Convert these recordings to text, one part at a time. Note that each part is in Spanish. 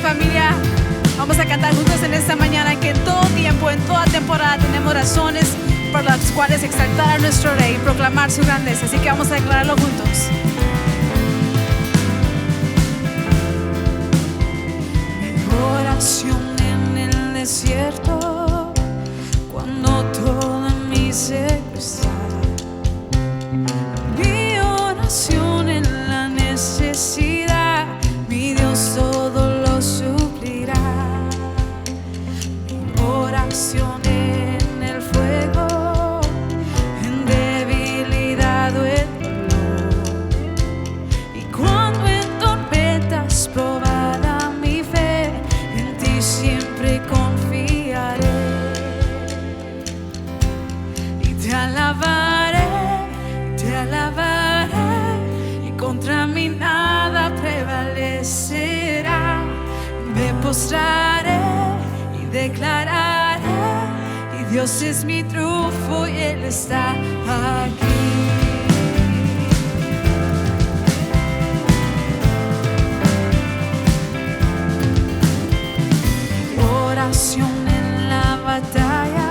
familia, vamos a cantar juntos en esta mañana, que en todo tiempo, en toda temporada tenemos razones por las cuales exaltar a nuestro Rey y proclamar su grandeza. Así que vamos a declararlo juntos. Mi oración en el desierto, cuando todo en mí se cuesta. Mi oración en la necesidad, mi Dios todo lo suplirá. Mi oración en el fuego, en debilidad o en dolor. Y cuando en tormentas probada mi fe, en ti siempre confiaré. Y te alabaré, y contra mí nada prevalecerá. Me postraré y declararé, y Dios es mi triunfo y Él está aquí. Oración en la batalla,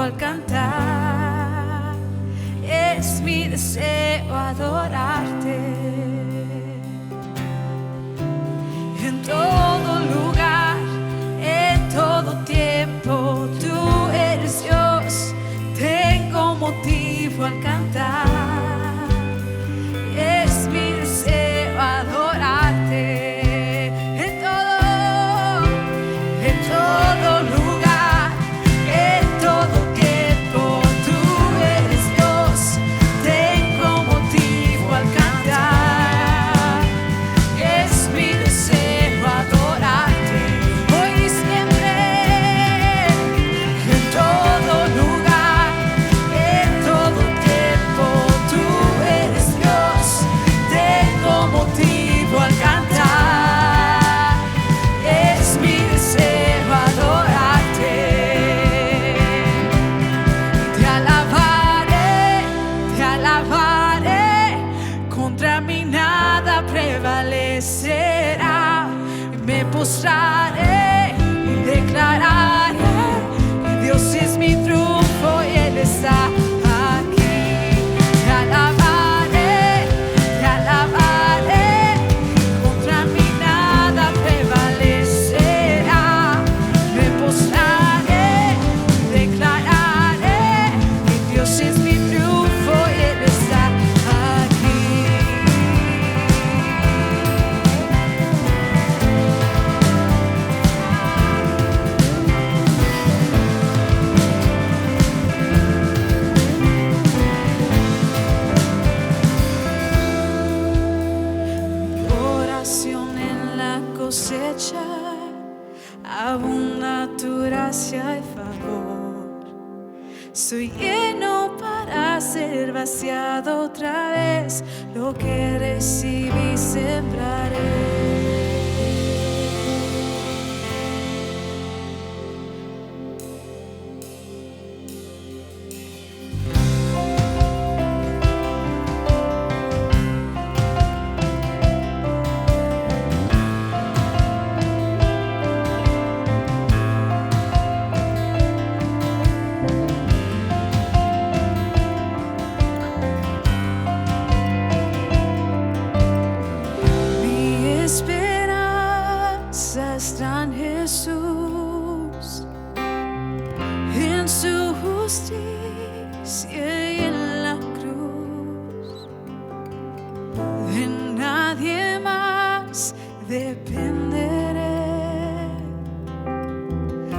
al cantar, es mi deseo adorarte. En todo lugar, en todo tiempo, tú eres Dios, tengo motivo al cantar, es mi deseo adorarte. En todo lugar, me postraré y declararé, y Dios es mi triunfo y Él está aquí. Te alabaré, contra mí nada prevalecerá. Me postraré y declararé, y Dios es mi triunfo y Él está aquí. Cosecha, abunda tu gracia y favor. Soy lleno para ser vaciado otra vez. Lo que recibí sembraré. Está en Jesús, en su justicia y en la cruz. De nadie más dependeré.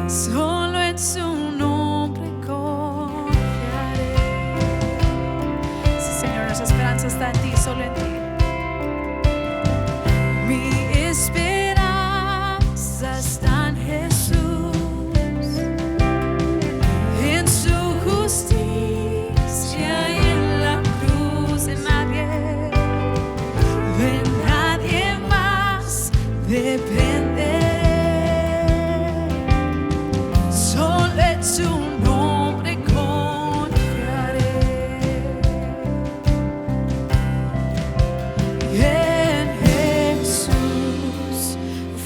Solo en su nombre confiaré. Sí, Señor, nuestra esperanza está en ti, solo en ti. Mi esperanza está en Jesús, en su justicia y en la cruz, en nadie más dependeré. Solo en su nombre confiaré. En Jesús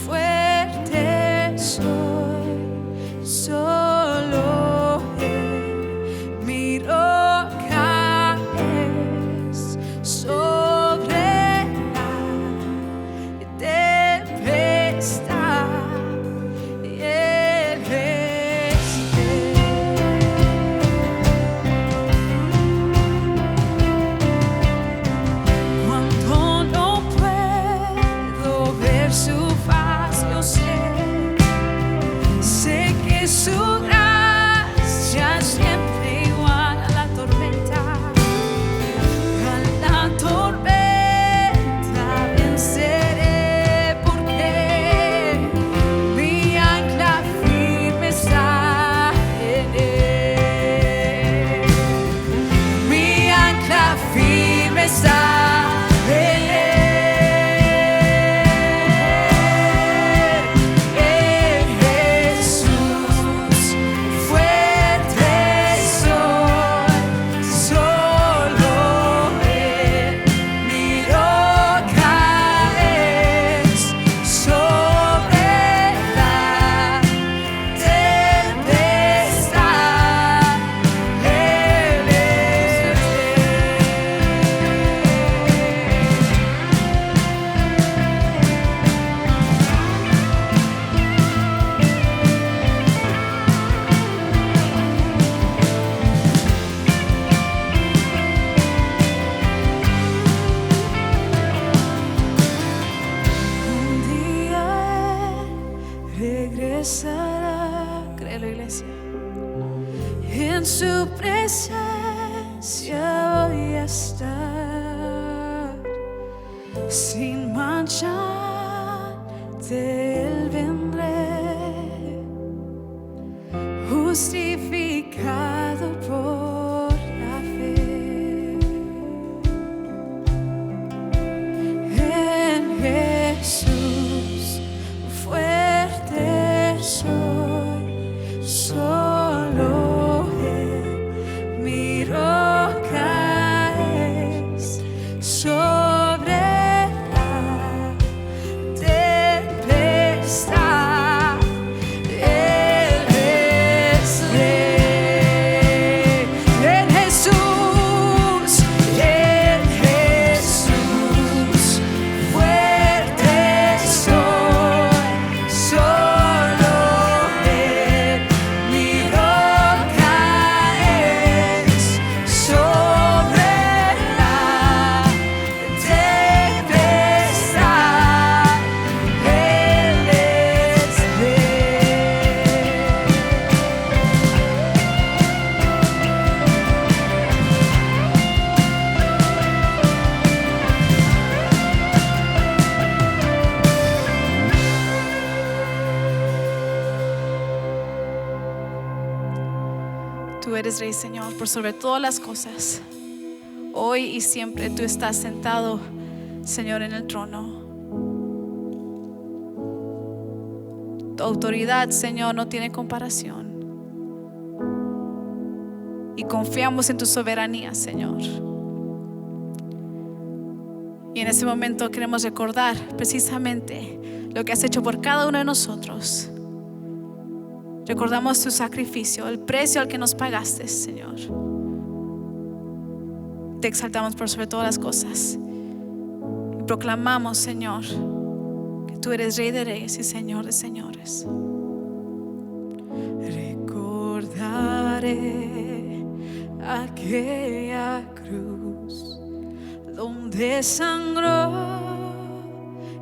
fuerte soy, solo Él mi roca es. Sobre la tempestad Él es cuando no puedo ver su faz, yo sé que su gracia siempre igual a la tormenta. A la tormenta venceré, porque mi ancla firme está en Él. Mi ancla firme está en Él. En Jesús fuerte soy, solo Él mi roca es. Sobre la tempestad Él es. Un día Él regresará, créelo, iglesia. En su presencia voy a estar, sin mancha de Él vendré, justificado por la fe. En Jesús fuerte soy, solo Él mi roca es. Sobre la tempestad Él es Rey. En Jesús fuerte soy, solo Él mi roca es. Sobre la tempestad Él es Tú eres Rey, Señor, por sobre todas las cosas. Hoy y siempre tú estás sentado, Señor, en el trono. Tu autoridad, Señor, no tiene comparación. Y confiamos en tu soberanía, Señor. Y en ese momento queremos recordar precisamente lo que has hecho por cada uno de nosotros. Recordamos tu sacrificio, el precio al que nos pagaste, Señor. Te exaltamos por sobre todas las cosas. Y proclamamos, Señor, que tú eres Rey de Reyes y Señor de Señores. Recordaré aquella cruz donde sangró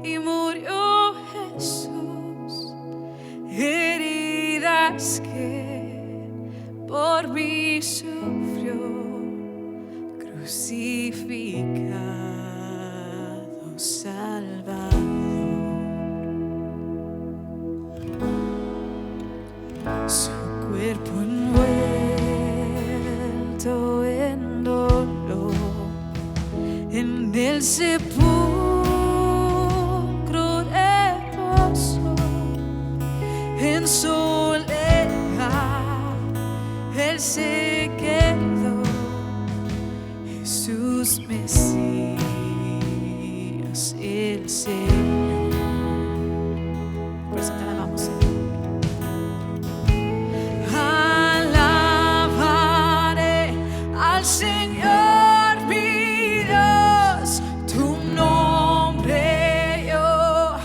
y murió Jesús, herida es que por mí sufrió, crucificado, Salvador. Su cuerpo envuelto en dolor, en el sepulcro reposó, en soledad Él se quedó. Jesús Mesías, el Señor. Por eso te alabamos, Señor. Alabaré al Señor mi Dios, tu nombre yo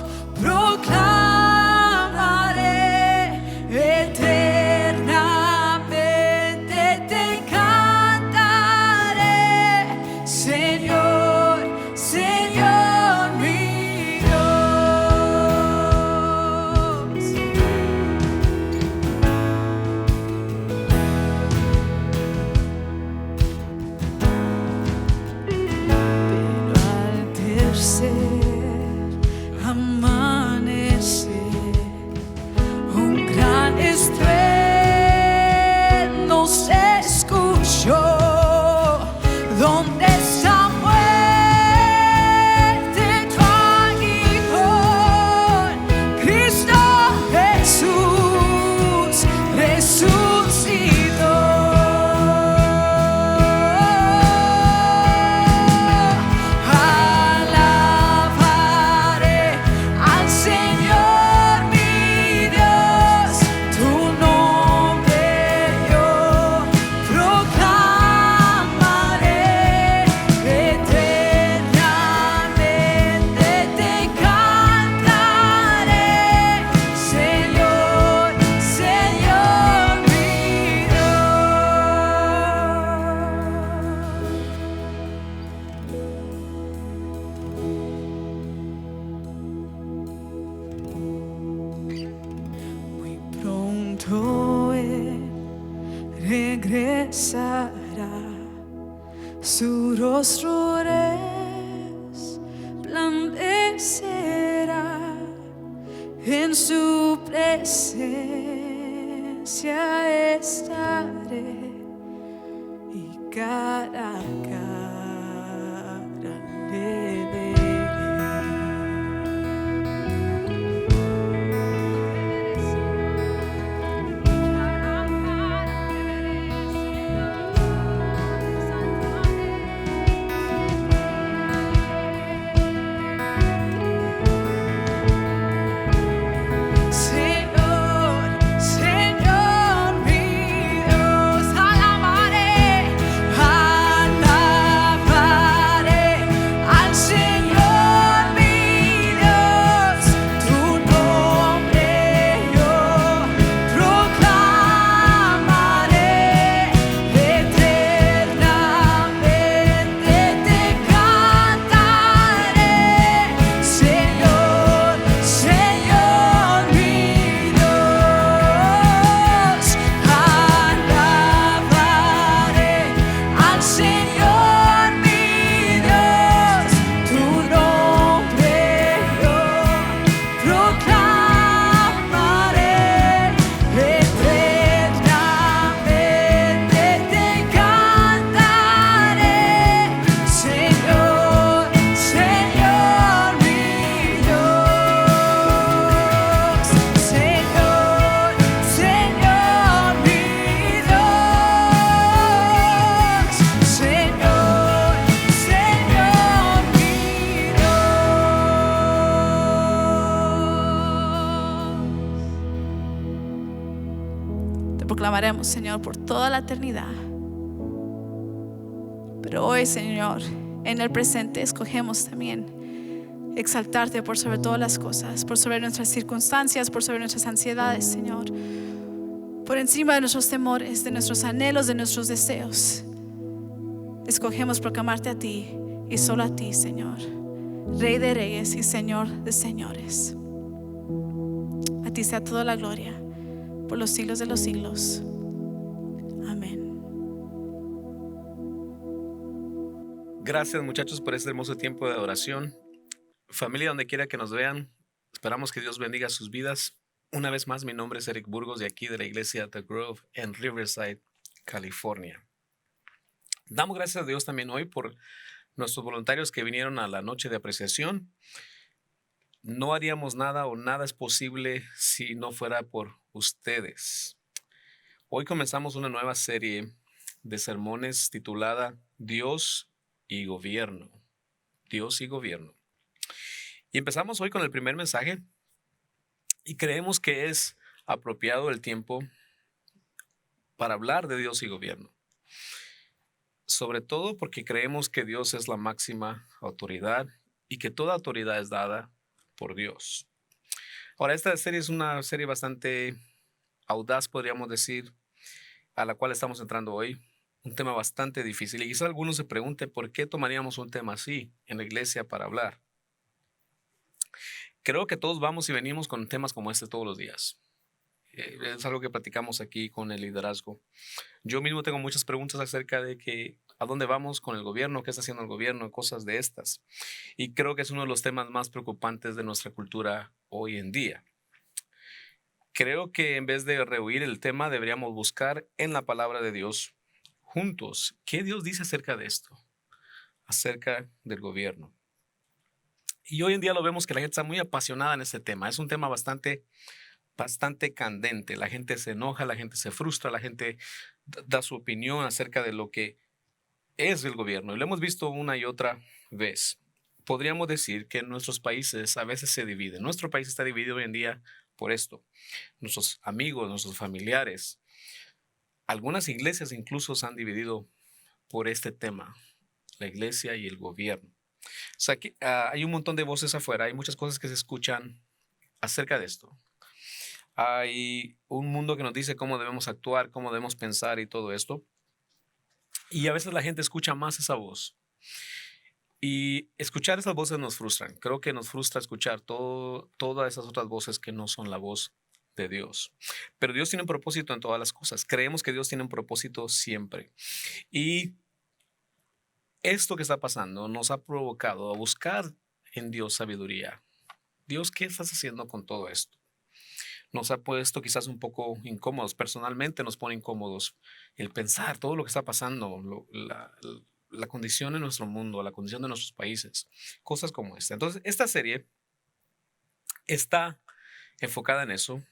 proclamaré, eternamente te cantaré, Señor, Señor mi Dios. Pero al tercer amanecer, un gran estruendo se escuchó, donde está muerte tu aguijón, Cristo Jesús resucitó. Alabaré al Señor mi Dios, tu nombre yo proclamaré, eternamente te cantaré, Señor, Señor mi Muy pronto Él regresará, su rostro resplandecerá, en su presencia estaré, y cara a cara le veré. Señor, Señor mi Dios, alabaré, alabaré al Señor mi Dios, tu nombre yo proclamaré, eternamente te cantaré, Señor, Señor mi Dios. Alabaré al Señor mi Dios, tu nombre yo proclamaré, eternamente te cantaré, Señor, Señor mi Dios, Señor, Señor mi Dios, Señor, Señor mi Dios. Te proclamaremos, Señor, por toda la eternidad. Pero hoy, Señor, en el presente escogemos también exaltarte por sobre todas las cosas, por sobre nuestras circunstancias, por sobre nuestras ansiedades, Señor, por encima de nuestros temores, de nuestros anhelos, de nuestros deseos. Escogemos proclamarte a ti y solo a ti, Señor, Rey de reyes y Señor de señores. A ti sea toda la gloria, por los siglos de los siglos. Amén. Gracias, muchachos, por este hermoso tiempo de adoración. Familia, donde quiera que nos vean, esperamos que Dios bendiga sus vidas. Una vez más, mi nombre es Eric Burgos, de aquí de la iglesia The Grove en Riverside, California. Damos gracias a Dios también hoy por nuestros voluntarios que vinieron a la noche de apreciación. No haríamos nada o nada es posible si no fuera por ustedes. Hoy comenzamos una nueva serie de sermones titulada Dios y Gobierno. Dios y Gobierno. Y empezamos hoy con el primer mensaje y creemos que es apropiado el tiempo para hablar de Dios y Gobierno. Sobre todo porque creemos que Dios es la máxima autoridad y que toda autoridad es dada por Dios. Ahora, esta serie es una serie bastante audaz, podríamos decir, a la cual estamos entrando hoy. Un tema bastante difícil. Y quizá algunos se pregunten por qué tomaríamos un tema así en la iglesia para hablar. Creo que todos vamos y venimos con temas como este todos los días. Es algo que platicamos aquí con el liderazgo. Yo mismo tengo muchas preguntas acerca de que a dónde vamos con el gobierno, qué está haciendo el gobierno, cosas de estas. Y creo que es uno de los temas más preocupantes de nuestra cultura hoy en día. Creo que en vez de rehuir el tema, deberíamos buscar en la palabra de Dios juntos qué Dios dice acerca de esto, acerca del gobierno. Y hoy en día lo vemos que la gente está muy apasionada en este tema. Es un tema bastante candente. La gente se enoja, la gente se frustra, la gente da su opinión acerca de lo que es el gobierno. Y lo hemos visto una y otra vez. Podríamos decir que en nuestros países a veces se dividen. Nuestro país está dividido hoy en día por esto. Nuestros amigos, nuestros familiares, algunas iglesias incluso se han dividido por este tema, la iglesia y el gobierno. O sea, que, hay un montón de voces afuera, hay muchas cosas que se escuchan acerca de esto. Hay un mundo que nos dice cómo debemos actuar, cómo debemos pensar y todo esto. Y a veces la gente escucha más esa voz. Y escuchar esas voces nos frustran. Creo que nos frustra escuchar todas esas otras voces que no son la voz de Dios. Pero Dios tiene un propósito en todas las cosas. Creemos que Dios tiene un propósito siempre. Y esto que está pasando nos ha provocado a buscar en Dios sabiduría. Dios, ¿qué estás haciendo con todo esto? Nos ha puesto quizás un poco incómodos. Personalmente nos pone incómodos el pensar todo lo que está pasando, la condición de nuestro mundo, la condición de nuestros países, cosas como esta. Entonces, esta serie está enfocada en eso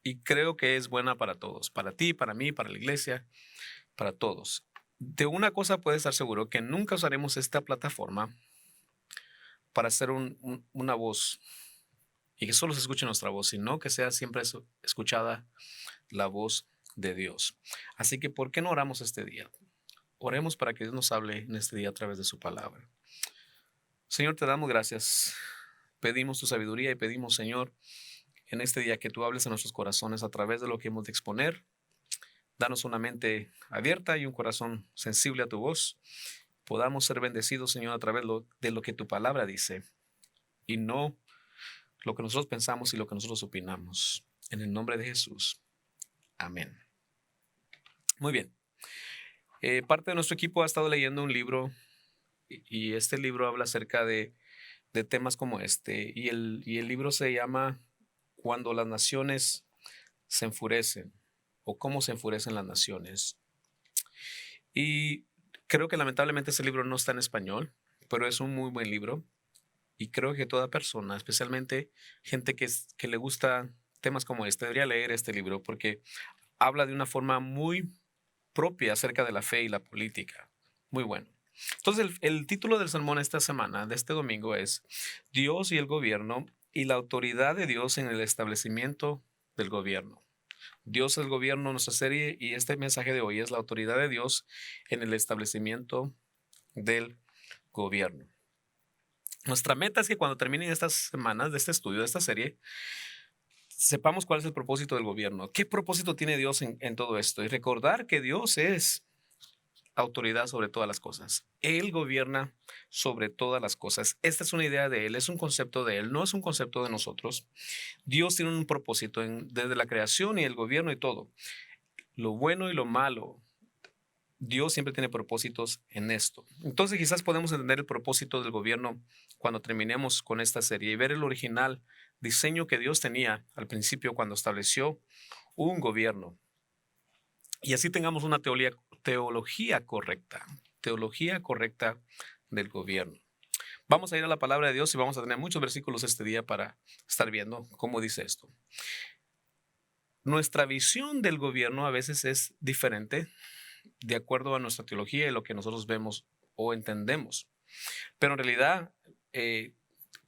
y creo que es buena para todos, para ti, para mí, para la iglesia, para todos. De una cosa puedes estar seguro, que nunca usaremos esta plataforma para hacer una voz y que solo se escuche nuestra voz, sino que sea siempre escuchada la voz de Dios. Así que, ¿por qué no oramos este día? Oremos para que Dios nos hable en este día a través de su palabra. Señor, te damos gracias. Pedimos tu sabiduría y pedimos, Señor, en este día que tú hables a nuestros corazones a través de lo que hemos de exponer. Danos una mente abierta y un corazón sensible a tu voz. Podamos ser bendecidos, Señor, a través de lo que tu palabra dice y no lo que nosotros pensamos y lo que nosotros opinamos. En el nombre de Jesús. Amén. Muy bien. Parte de nuestro equipo ha estado leyendo un libro y este libro habla acerca de temas como este. Y el libro se llama Cuando las naciones se enfurecen o cómo se enfurecen las naciones. Y creo que lamentablemente este libro no está en español, pero es un muy buen libro. Y creo que toda persona, especialmente gente que le gusta temas como este, debería leer este libro porque habla de una forma muy propia acerca de la fe y la política. Muy bueno. Entonces, el título del sermón esta semana, de este domingo, es Dios y el gobierno y la autoridad de Dios en el establecimiento del gobierno. Dios es el gobierno, nuestra serie, y este mensaje de hoy es la autoridad de Dios en el establecimiento del gobierno. Nuestra meta es que cuando terminen estas semanas de este estudio, de esta serie, sepamos cuál es el propósito del gobierno. ¿Qué propósito tiene Dios en todo esto? Y recordar que Dios es autoridad sobre todas las cosas. Él gobierna sobre todas las cosas. Esta es una idea de Él, es un concepto de Él, no es un concepto de nosotros. Dios tiene un propósito desde la creación y el gobierno y todo. Lo bueno y lo malo. Dios siempre tiene propósitos en esto. Entonces quizás podemos entender el propósito del gobierno cuando terminemos con esta serie y ver el original diseño que Dios tenía al principio cuando estableció un gobierno. Y así tengamos una teología correcta del gobierno. Vamos a ir a la palabra de Dios y vamos a tener muchos versículos este día para estar viendo cómo dice esto. Nuestra visión del gobierno a veces es diferente de acuerdo a nuestra teología y lo que nosotros vemos o entendemos. Pero en realidad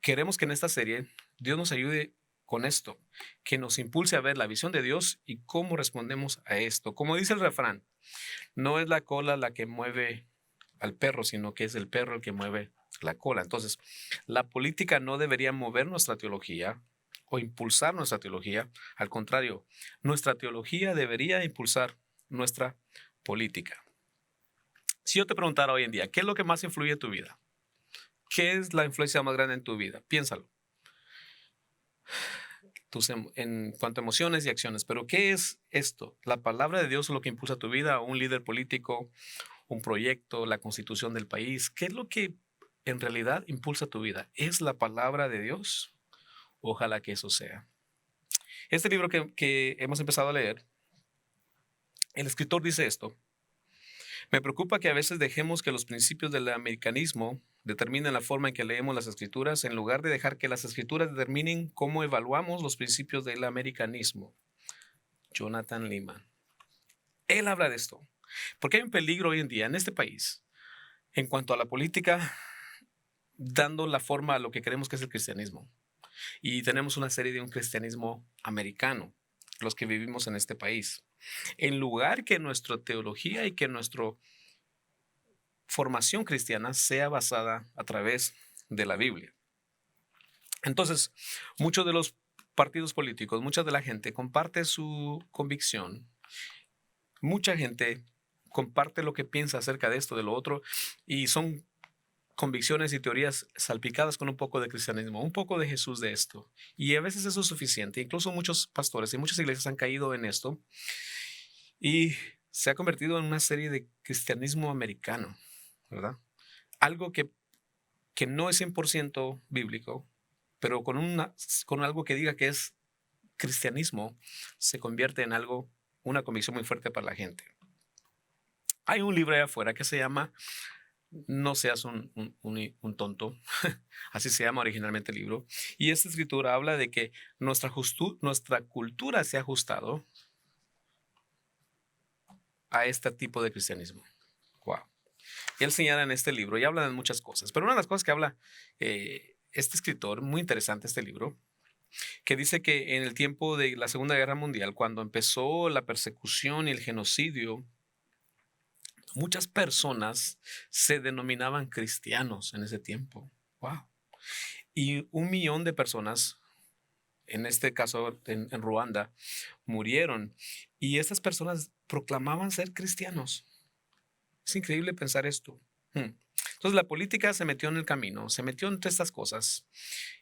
queremos que en esta serie Dios nos ayude con esto, que nos impulse a ver la visión de Dios y cómo respondemos a esto. Como dice el refrán, no es la cola la que mueve al perro, sino que es el perro el que mueve la cola. Entonces, la política no debería mover nuestra teología o impulsar nuestra teología. Al contrario, nuestra teología debería impulsar nuestra política. Si yo te preguntara hoy en día, ¿qué es lo que más influye en tu vida? ¿Qué es la influencia más grande en tu vida? Piénsalo. En cuanto a emociones y acciones. Pero ¿qué es esto? ¿La palabra de Dios es lo que impulsa tu vida? ¿Un líder político? ¿Un proyecto? ¿La constitución del país? ¿Qué es lo que en realidad impulsa tu vida? ¿Es la palabra de Dios? Ojalá que eso sea. Este libro que hemos empezado a leer, el escritor dice esto. Me preocupa que a veces dejemos que los principios del americanismo determinen la forma en que leemos las escrituras en lugar de dejar que las escrituras determinen cómo evaluamos los principios del americanismo. Jonathan Leeman. Él habla de esto. Porque hay un peligro hoy en día en este país en cuanto a la política dando la forma a lo que creemos que es el cristianismo. Y tenemos una serie de un cristianismo americano, los que vivimos en este país. En lugar que nuestra teología y que nuestra formación cristiana sea basada a través de la Biblia. Entonces, muchos de los partidos políticos, mucha de la gente comparte su convicción. Mucha gente comparte lo que piensa acerca de esto, de lo otro, y son convicciones y teorías salpicadas con un poco de cristianismo, un poco de Jesús de esto. Y a veces eso es suficiente. Incluso muchos pastores y muchas iglesias han caído en esto y se ha convertido en una serie de cristianismo americano, ¿verdad? Algo que no es 100% bíblico, pero con algo que diga que es cristianismo, se convierte en algo, una convicción muy fuerte para la gente. Hay un libro allá afuera que se llama No seas un tonto, así se llama originalmente el libro, y esta escritura habla de que nuestra cultura se ha ajustado a este tipo de cristianismo. Wow. Y él señala en este libro y habla de muchas cosas, pero una de las cosas que habla este escritor, muy interesante este libro, que dice que en el tiempo de la Segunda Guerra Mundial, cuando empezó la persecución y el genocidio, muchas personas se denominaban cristianos en ese tiempo. Wow. Y 1 millón de personas, en este caso en Ruanda, murieron. Y estas personas proclamaban ser cristianos. Es increíble pensar esto. Entonces la política se metió en el camino, se metió entre estas cosas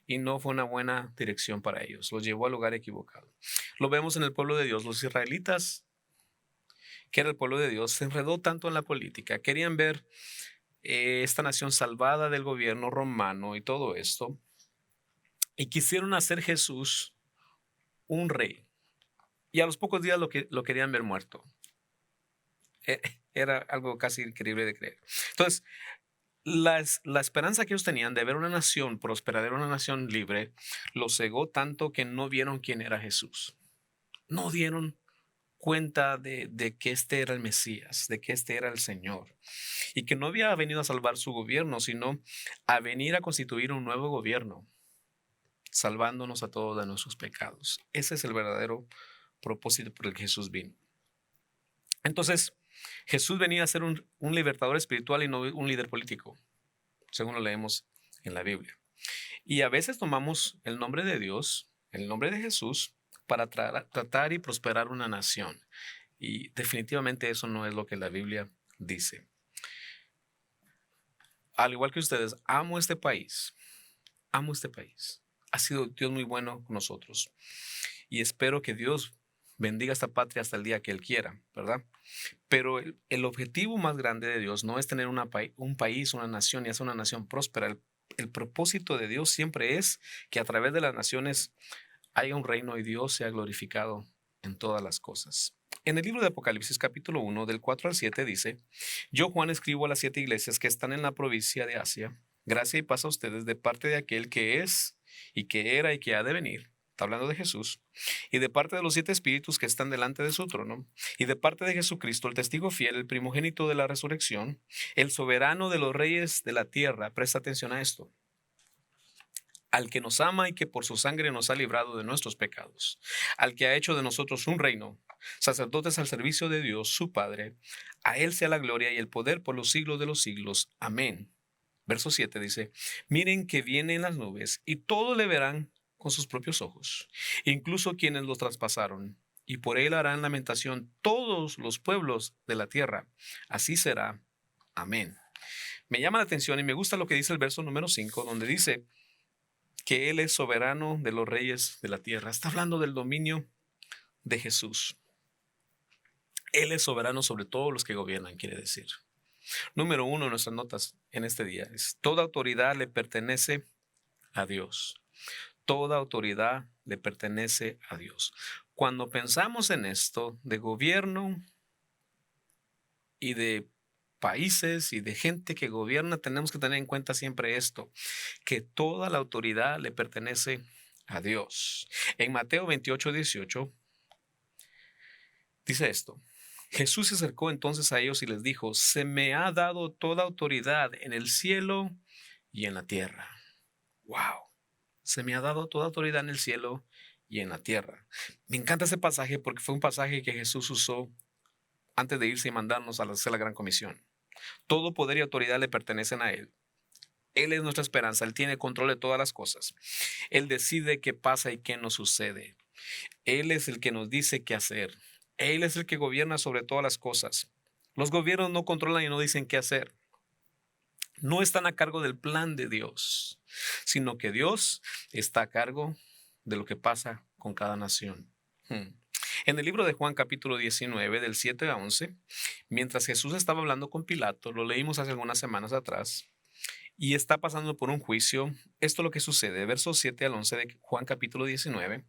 y no fue una buena dirección para ellos. Los llevó al lugar equivocado. Lo vemos en el pueblo de Dios. Los israelitas, que era el pueblo de Dios, se enredó tanto en la política. Querían ver esta nación salvada del gobierno romano y todo esto. Y quisieron hacer Jesús un rey. Y a los pocos días lo querían ver muerto. Era algo casi increíble de creer. Entonces, la esperanza que ellos tenían de ver una nación prosperar, una nación libre, los cegó tanto que no vieron quién era Jesús. No dieron cuenta de que este era el Mesías, de que este era el Señor. Y que no había venido a salvar su gobierno, sino a venir a constituir un nuevo gobierno, salvándonos a todos de nuestros pecados. Ese es el verdadero propósito por el que Jesús vino. Entonces, Jesús venía a ser un libertador espiritual y no un líder político, según lo leemos en la Biblia. Y a veces tomamos el nombre de Dios, el nombre de Jesús, para tratar y prosperar una nación. Y definitivamente eso no es lo que la Biblia dice. al igual que ustedes, amo este país. Amo este país. Ha sido Dios muy bueno con nosotros. Y espero que Dios bendiga esta patria hasta el día que Él quiera, ¿verdad? Pero el objetivo más grande de Dios no es tener un país, una nación, y hacer una nación próspera. El propósito de Dios siempre es que a través de las naciones haya un reino y Dios sea glorificado en todas las cosas. En el libro de Apocalipsis capítulo 1, del 4 al 7 dice: Yo, Juan, escribo a las 7 iglesias que están en la provincia de Asia. Gracia y paz a ustedes de parte de aquel que es y que era y que ha de venir. Está hablando de Jesús. Y de parte de los 7 espíritus que están delante de su trono. Y de parte de Jesucristo, el testigo fiel, el primogénito de la resurrección, el soberano de los reyes de la tierra. Presta atención a esto: al que nos ama y que por su sangre nos ha librado de nuestros pecados, al que ha hecho de nosotros un reino, sacerdotes al servicio de Dios, su Padre. A Él sea la gloria y el poder por los siglos de los siglos. Amén. Verso 7 dice: Miren que viene en las nubes, y todo le verán con sus propios ojos, incluso quienes los traspasaron, y por Él harán lamentación todos los pueblos de la tierra. Así será. Amén. Me llama la atención y me gusta lo que dice el verso número 5, donde dice que Él es soberano de los reyes de la tierra. Está hablando del dominio de Jesús. Él es soberano sobre todos los que gobiernan, quiere decir. Número 1 en nuestras notas en este día es: toda autoridad le pertenece a Dios. Toda autoridad le pertenece a Dios. Cuando pensamos en esto de gobierno y de países y de gente que gobierna, tenemos que tener en cuenta siempre esto, que toda la autoridad le pertenece a Dios. En Mateo 28:18 dice esto: Jesús se acercó entonces a ellos y les dijo: se me ha dado toda autoridad en el cielo y en la tierra. ¡Wow! Se me ha dado toda autoridad en el cielo y en la tierra. Me encanta ese pasaje porque fue un pasaje que Jesús usó antes de irse y mandarnos a hacer la gran comisión. Todo poder y autoridad le pertenecen a Él. Él es nuestra esperanza. Él tiene control de todas las cosas. Él decide qué pasa y qué no sucede. Él es el que nos dice qué hacer. Él es el que gobierna sobre todas las cosas. Los gobiernos no controlan y no dicen qué hacer. No están a cargo del plan de Dios, sino que Dios está a cargo de lo que pasa con cada nación. En el libro de Juan capítulo 19, del 7 a 11, mientras Jesús estaba hablando con Pilato, lo leímos hace algunas semanas atrás, y está pasando por un juicio. Esto es lo que sucede, versos 7 al 11 de Juan capítulo 19.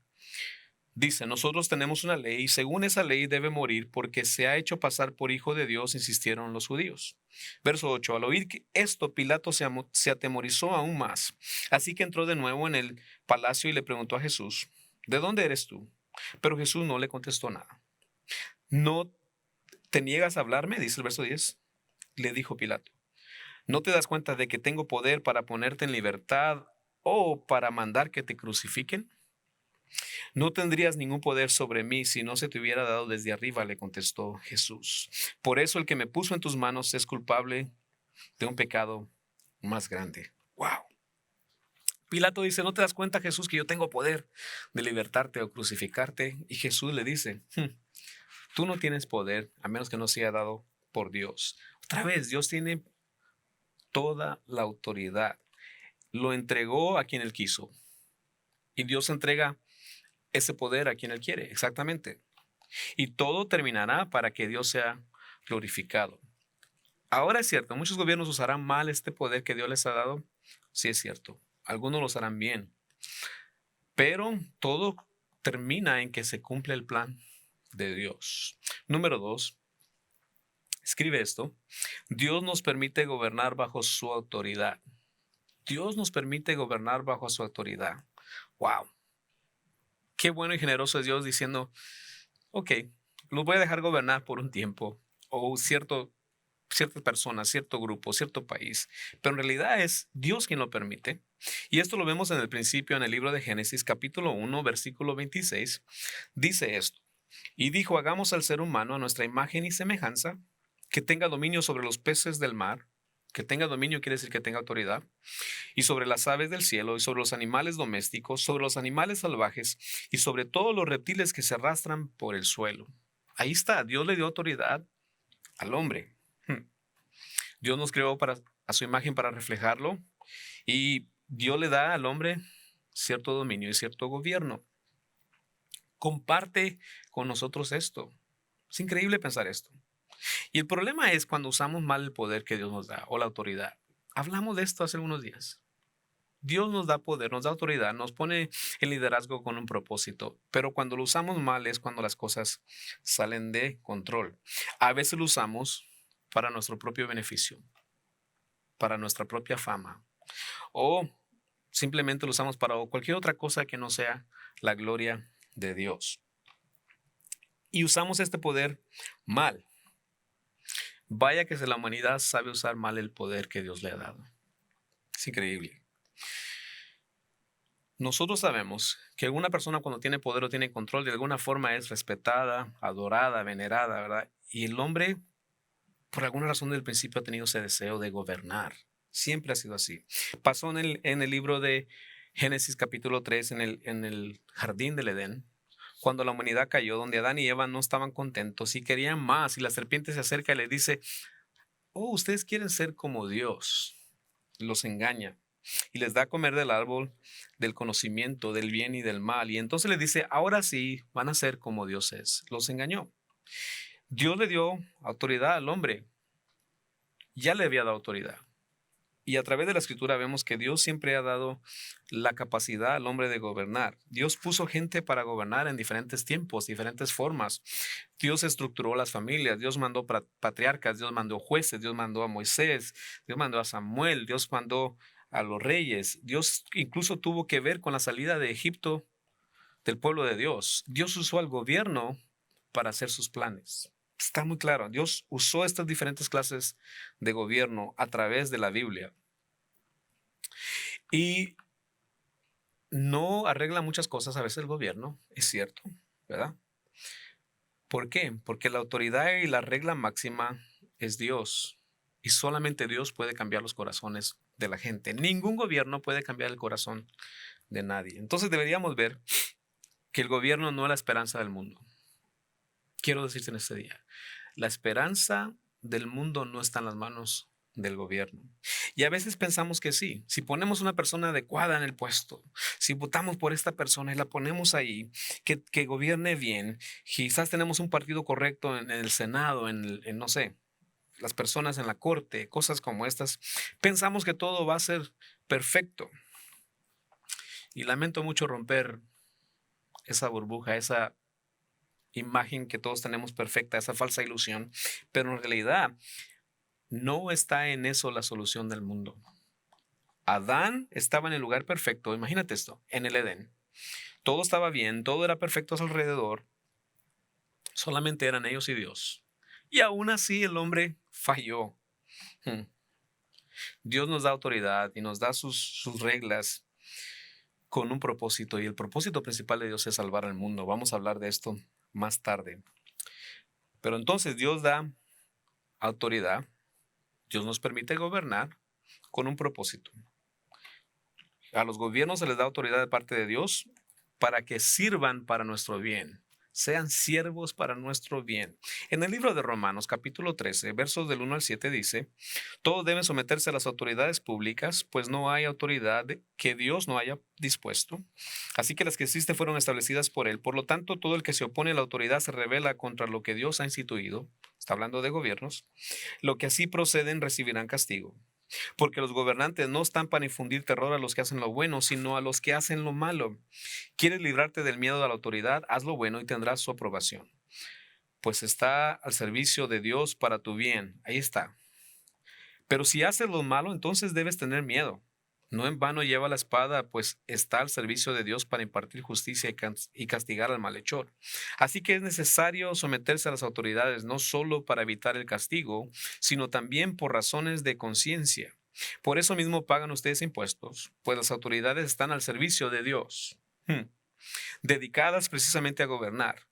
Dice: nosotros tenemos una ley y según esa ley debe morir porque se ha hecho pasar por hijo de Dios, insistieron los judíos. Verso 8: al oír esto, Pilato se atemorizó aún más. Así que entró de nuevo en el palacio y le preguntó a Jesús: ¿de dónde eres tú? Pero Jesús no le contestó nada. ¿No te niegas a hablarme? Dice el verso 10. Le dijo Pilato: ¿no te das cuenta de que tengo poder para ponerte en libertad o para mandar que te crucifiquen? No tendrías ningún poder sobre mí si no se te hubiera dado desde arriba, le contestó Jesús. Por eso el que me puso en tus manos es culpable de un pecado más grande. ¡Wow! Pilato dice: ¿no te das cuenta, Jesús, que yo tengo poder de libertarte o crucificarte? Y Jesús le dice: tú no tienes poder a menos que no sea dado por Dios. Otra vez, Dios tiene toda la autoridad. Lo entregó a quien Él quiso. Y Dios entrega ese poder a quien Él quiere, exactamente. Y todo terminará para que Dios sea glorificado. Ahora es cierto, muchos gobiernos usarán mal este poder que Dios les ha dado. Sí es cierto, algunos lo harán bien. Pero todo termina en que se cumple el plan de Dios. Número 2, escribe esto: Dios nos permite gobernar bajo su autoridad. Dios nos permite gobernar bajo su autoridad. ¡Wow! Qué bueno y generoso es Dios diciendo: ok, los voy a dejar gobernar por un tiempo, o cierta persona, cierto grupo, cierto país. Pero en realidad es Dios quien lo permite. Y esto lo vemos en el principio, en el libro de Génesis, capítulo 1, versículo 26. Dice esto: y dijo: hagamos al ser humano a nuestra imagen y semejanza, que tenga dominio sobre los peces del mar. Que tenga dominio quiere decir que tenga autoridad. Y sobre las aves del cielo, y sobre los animales domésticos, sobre los animales salvajes, y sobre todos los reptiles que se arrastran por el suelo. Ahí está, Dios le dio autoridad al hombre. Dios nos creó para a su imagen para reflejarlo, y Dios le da al hombre cierto dominio y cierto gobierno. Comparte con nosotros esto. Es increíble pensar esto. Y el problema es cuando usamos mal el poder que Dios nos da o la autoridad. Hablamos de esto hace algunos días. Dios nos da poder, nos da autoridad, nos pone el liderazgo con un propósito, pero cuando lo usamos mal es cuando las cosas salen de control. A veces lo usamos para nuestro propio beneficio, para nuestra propia fama, o simplemente lo usamos para cualquier otra cosa que no sea la gloria de Dios. Y usamos este poder mal. Vaya que la humanidad sabe usar mal el poder que Dios le ha dado. Es increíble. Nosotros sabemos que una persona cuando tiene poder o tiene control de alguna forma es respetada, adorada, venerada, ¿verdad? Y el hombre, por alguna razón del principio, ha tenido ese deseo de gobernar. Siempre ha sido así. Pasó en el libro de Génesis capítulo 3, en el jardín del Edén, cuando la humanidad cayó, donde Adán y Eva no estaban contentos y querían más, y la serpiente se acerca y les dice: oh, ustedes quieren ser como Dios. Los engaña y les da a comer del árbol del conocimiento del bien y del mal. Y entonces les dice: ahora sí van a ser como Dios es. Los engañó. Dios le dio autoridad al hombre. Ya le había dado autoridad. Y a través de la escritura vemos que Dios siempre ha dado la capacidad al hombre de gobernar. Dios puso gente para gobernar en diferentes tiempos, diferentes formas. Dios estructuró las familias, Dios mandó patriarcas, Dios mandó jueces, Dios mandó a Moisés, Dios mandó a Samuel, Dios mandó a los reyes. Dios incluso tuvo que ver con la salida de Egipto del pueblo de Dios. Dios usó al gobierno para hacer sus planes. Está muy claro, Dios usó estas diferentes clases de gobierno a través de la Biblia. Y no arregla muchas cosas a veces el gobierno, es cierto, ¿verdad? ¿Por qué? Porque la autoridad y la regla máxima es Dios. Y solamente Dios puede cambiar los corazones de la gente. Ningún gobierno puede cambiar el corazón de nadie. Entonces deberíamos ver que el gobierno no es la esperanza del mundo. Quiero decirte en este día, la esperanza del mundo no está en las manos del gobierno. Y a veces pensamos que sí, si ponemos una persona adecuada en el puesto, si votamos por esta persona y la ponemos ahí, que gobierne bien, quizás tenemos un partido correcto en el Senado, no sé, las personas en la corte, cosas como estas, pensamos que todo va a ser perfecto. Y lamento mucho romper esa burbuja, esa imagen que todos tenemos perfecta, esa falsa ilusión, pero en realidad no está en eso la solución del mundo. Adán estaba en el lugar perfecto, imagínate esto, en el Edén. Todo estaba bien, todo era perfecto a su alrededor, solamente eran ellos y Dios. Y aún así el hombre falló. Dios nos da autoridad y nos da sus reglas con un propósito, y el propósito principal de Dios es salvar al mundo. Vamos a hablar de esto más tarde. Pero entonces Dios da autoridad, Dios nos permite gobernar con un propósito. A los gobiernos se les da autoridad de parte de Dios para que sirvan para nuestro bien, sean siervos para nuestro bien. En el libro de Romanos, capítulo 13, versos del 1 al 7 dice: todos deben someterse a las autoridades públicas, pues no hay autoridad que Dios no haya dispuesto. Así que las que existen fueron establecidas por Él. Por lo tanto, todo el que se opone a la autoridad se rebela contra lo que Dios ha instituido. Está hablando de gobiernos. Lo que así proceden recibirán castigo. Porque los gobernantes no están para infundir terror a los que hacen lo bueno, sino a los que hacen lo malo. ¿Quieres librarte del miedo a la autoridad? Haz lo bueno y tendrás su aprobación, pues está al servicio de Dios para tu bien. Ahí está. Pero si haces lo malo, entonces debes tener miedo. No en vano lleva la espada, pues está al servicio de Dios para impartir justicia y castigar al malhechor. Así que es necesario someterse a las autoridades, no solo para evitar el castigo, sino también por razones de conciencia. Por eso mismo pagan ustedes impuestos, pues las autoridades están al servicio de Dios, dedicadas precisamente a gobernar.